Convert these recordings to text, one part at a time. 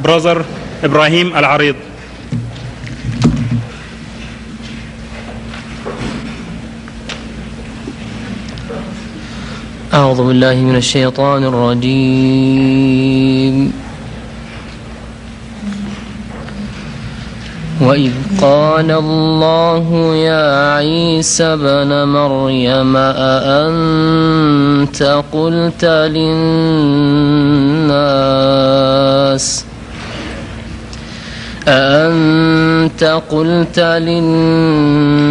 Brother Ibrahim Al-Arid. أعوذ بالله من الشيطان الرجيم. وإذ قال الله يا عيسى ابن مريم أأنت قلت للناس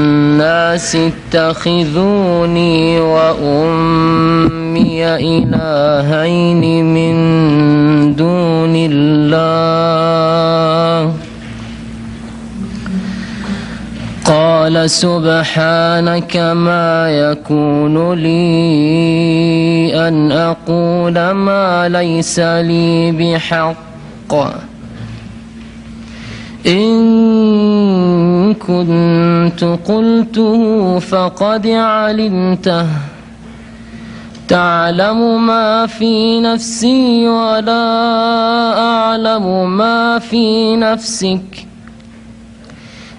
اتخذوني وأمي إلهين من دون الله قال سبحانك ما يكون لي أن أقول ما ليس لي بحق إن كنت قلته فقد علمته تعلم ما في نفسي ولا أعلم ما في نفسك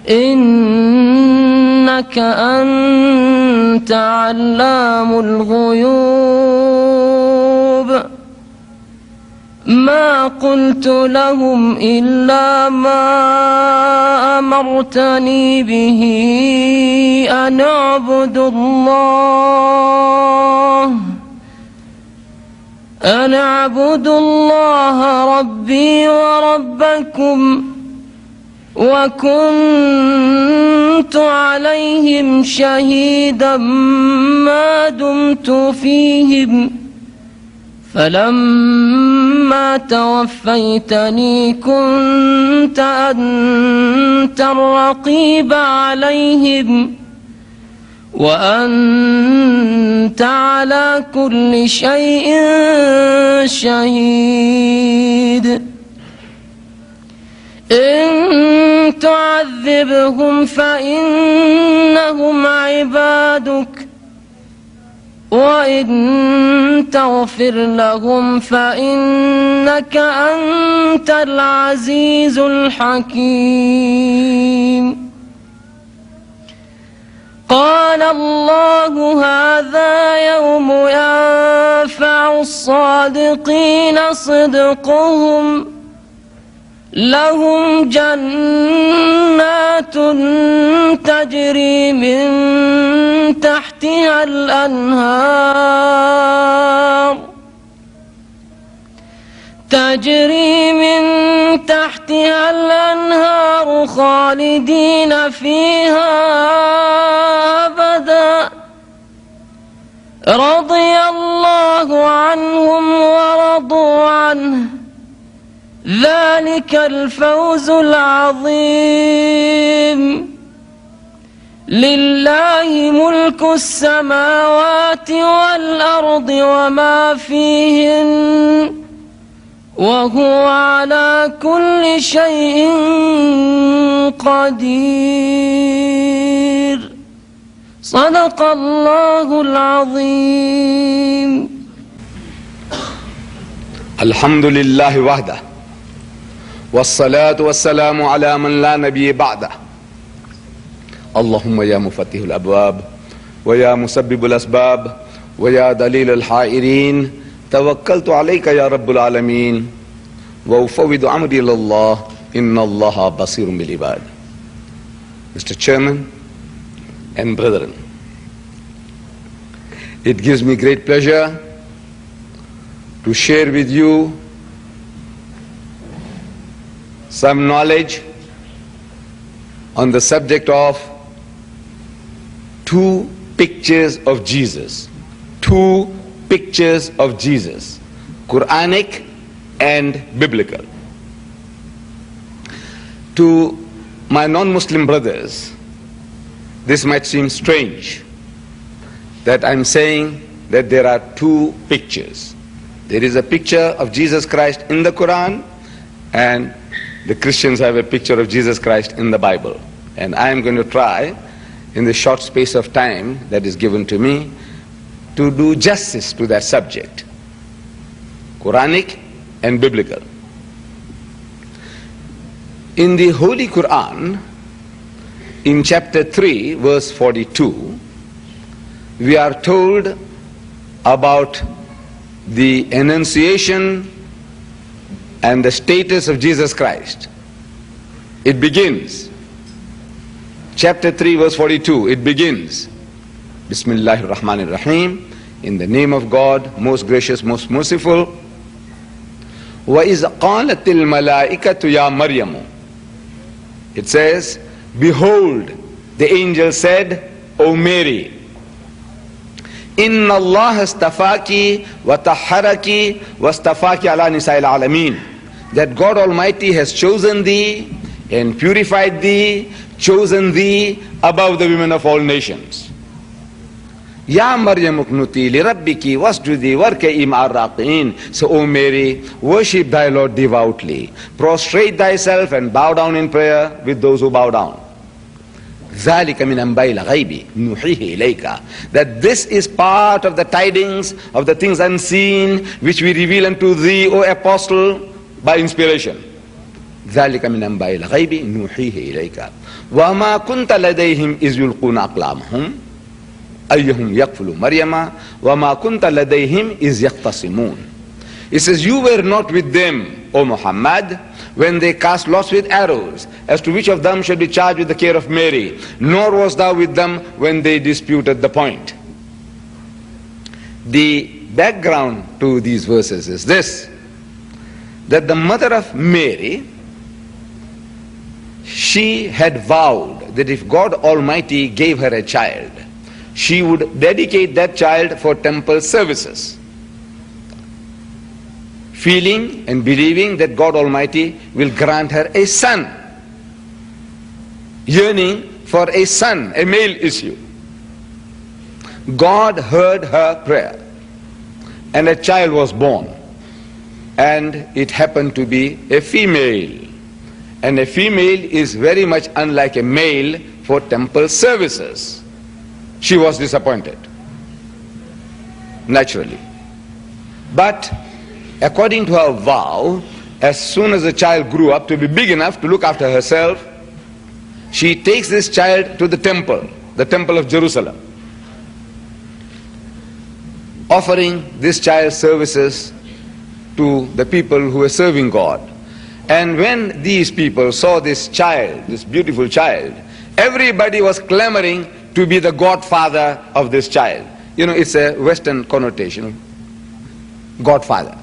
إنك أنت علام الغيوب ما قلت لهم إلا ما أمرتني به أن اعبدوا الله ربي وربكم وكنت عليهم شهيدا ما دمت فيهم فلما توفيتني كنت أنت الرقيب عليهم وأنت على كل شيء شهيد إن تعذبهم فإنهم عبادك وإن تغفر لهم فإنك أنت العزيز الحكيم قال الله هذا يوم ينفع الصادقين صدقهم لهم جنات تجري من تحتها الأنهار خالدين فيها أبدا رضي الله عنهم ورضوا عنه ذلك الفوز العظيم لله ملك السماوات والأرض وما فيهن وهو على كل شيء قدير صدق الله العظيم. الحمد لله وحده والصلاة والسلام على من لا نبي بعده. اللهم يا مفتح الأبواب ويا مسبب الأسباب ويا دليل الحائرين توكلت عليك يا رب العالمين وأفوض أمري إلى الله إن الله بصير بالعباد. Mr. Chairman and brethren, it gives me great pleasure to share with you some knowledge on the subject of two pictures of Jesus, Quranic and biblical. To my non-Muslim brothers, this might seem strange that I'm saying that there are two pictures. There is a picture of Jesus Christ in the Quran, and the Christians have a picture of Jesus Christ in the Bible. And I am going to try, in the short space of time that is given to me, to do justice to that subject, Quranic and biblical. In the Holy Quran, in chapter 3, verse 42, we are told about the enunciation and the status of Jesus Christ. It begins, chapter 3, verse 42, it begins, Bismillahir Rahmanir Rahim, in the name of God, most gracious, most merciful. وَإِذْ قَالَتِ الْمَلَائِكَةُ يَا مَرْيَمُ. It says, behold, the angel said, O Mary, إِنَّ اللَّهَ اسْتَفَاكِ وَطَهَّرَكِ وَاسْتَفَاكِ عَلَى نِسَاءِ الْعَالَمِينَ. That God Almighty has chosen thee and purified thee, chosen thee above the women of all nations. Ya Maryam uqnuti li rabbiki wasjudi warka'i ma'ar raqi'in. So, O Mary, worship thy Lord devoutly. Prostrate thyself and bow down in prayer with those who bow down. ذَلِكَ مِنْ أَنْبَاءِ الْغَيْبِ نُوحِيهِ إِلَيْكَ. That this is part of the tidings of the things unseen which we reveal unto thee, O Apostle, by inspiration. ذَلِكَ مِنْ أَنْبَاءِ الْغَيْبِ نُوحِيهِ إِلَيْكَ وَمَا كُنْتَ لَدَيْهِمْ إِذْ يُلْقُونَ أَقْلَامَهُمْ أَيُّهُمْ يَكْفُلُ مَرْيَمَ وَمَا كُنْتَ لَدَيْهِمْ إِذْ يَخْتَصِمُونَ. It says, you were not with them, O Muhammad, when they cast lots with arrows, as to which of them should be charged with the care of Mary, nor was thou with them when they disputed the point. The background to these verses is this, that the mother of Mary, she had vowed that if God Almighty gave her a child, she would dedicate that child for temple services, feeling and believing that God Almighty will grant her a son, yearning for a son, a male issue. God heard her prayer, and a child was born, and it happened to be a female, and a female is very much unlike a male for temple services. She was disappointed, naturally. But according to her vow, as soon as the child grew up to be big enough to look after herself, she takes this child to the temple of Jerusalem, offering this child services to the people who were serving God. And when these people saw this child, this beautiful child, everybody was clamoring to be the godfather of this child. You know, it's a Western connotation. Godfather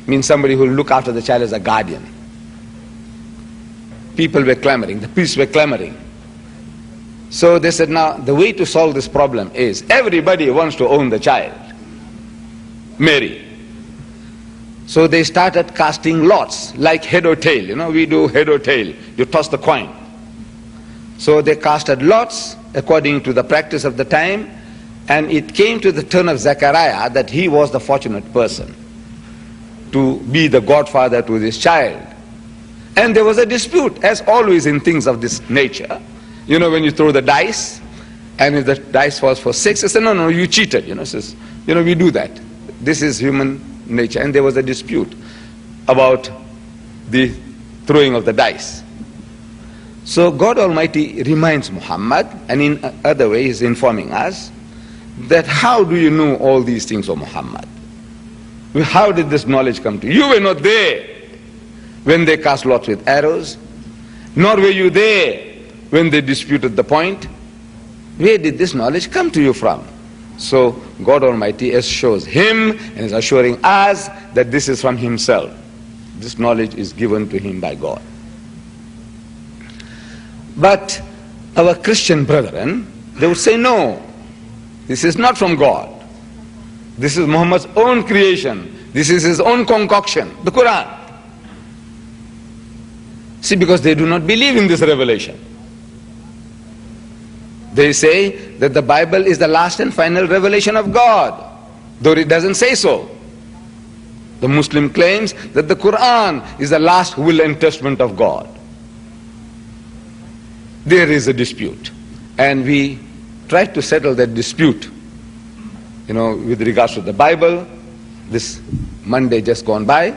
means somebody who will look after the child as a guardian. People were clamoring, the priests were clamoring. So they said, now the way to solve this problem is everybody wants to own the child, Mary. So they started casting lots, like head or tail. You know, we do head or tail. You toss the coin. So they casted lots according to the practice of the time, and it came to the turn of Zechariah that he was the fortunate person to be the godfather to this child. And there was a dispute, as always in things of this nature. You know, when you throw the dice, and if the dice falls for 6, they say, no, you cheated. You know, says, we do that. This is human nature. And there was a dispute about the throwing of the dice. So God Almighty reminds Muhammad, and in other ways informing us, that how do you know all these things, O Muhammad? How did this knowledge come to you? You were not there when they cast lots with arrows, nor were you there when they disputed the point. Where did this knowledge come to you from? So God Almighty assures him and is assuring us that this is from himself. This knowledge is given to him by God. But our Christian brethren, they would say, no, this is not from God. This is Muhammad's own creation. This is his own concoction, the Quran. See, because they do not believe in this revelation. They say that the Bible is the last and final revelation of God, though it doesn't say so. The Muslim claims that the Quran is the last will and testament of God. There is a dispute, and we try to settle that dispute, with regards to the Bible. This Monday just gone by,